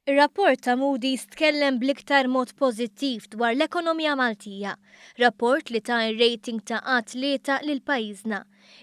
Ir-rapport ta' Moody tkellem bl-iktar mod pożittiv dwar l-ekonomija Maltija. Rapport li ta' ir-rating ta' A3 lil pajjiżna.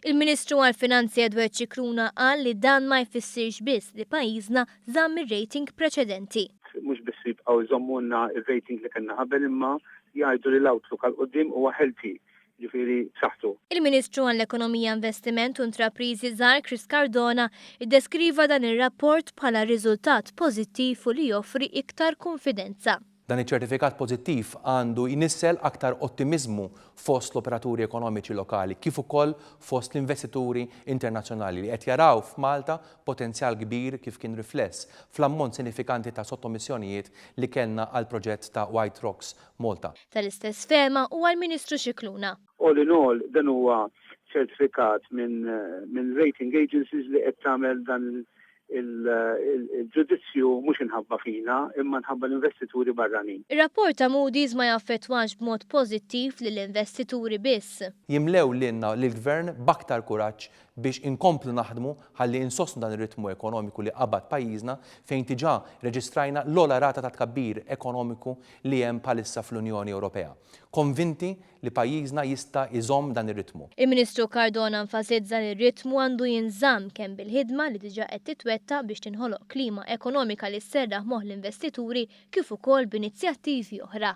Il-Ministru għall-Finanzi Edward Xikluna qal li dan ma jfissirx biss li pajjiżna żamm ir-rating preċedenti. Mhux biss jibqgħu jżommulna ir-rating li kellna qabel imma jgħidu li l-outlook għal quddiem huwa healthy. Ġifieri saħtu. Il-Ministru għall-Ekonomija, Investiment u Intrapriżi żgħar Chris Cardona iddeskriva dan ir-rapport bħala riżultat pożittiv u li joffri iktar konfidenza. Dan iċ-ċertifikat pożittiv għandu jnissel aktar ottimiżmu fost l-operaturi ekonomiċi lokali, kif ukoll fost l-investituri internazzjonali li qed jaraw f'Malta potenzjal kbir kif kien rifless fl-ammont sinifikanti ta' sottomissjonijiet li kellna għal proġett ta' White Rocks Malta. Tal-istess fehma huwa l-Ministru Xikluna. All in all, dan huwa ċertifikat minn rating agencies li qed tagħmel dan il-ġudizzju mhux inħabba fina imma nħabba l-investituri barranin. Ir-rapport ta' Moody's ma jaffettwax b'mod pożittiv lill-investituri biss. Jimlew lilna l-Gvern b'aktar kuraġġ biex inkomplu naħdmu ħalli insostnu dan ir-ritmu ekonomiku li qabad pajjiżna fejn diġà reġistrajna l-ogħla rata ta' tkabbir ekonomiku li hemm bħalissa fl-Unjoni Ewropea. Konvinti li pajjiżna jista' jżomm dan ir-ritmu. Il-Ministru Cardona nfasizza li r-ritmu għandu jinżamm kemm bil-ħidma li diġà qed titwetta biex tinħoloq klima ekonomika li sserraħ moħħ l-investituri kif ukoll b'inizjattivi oħra.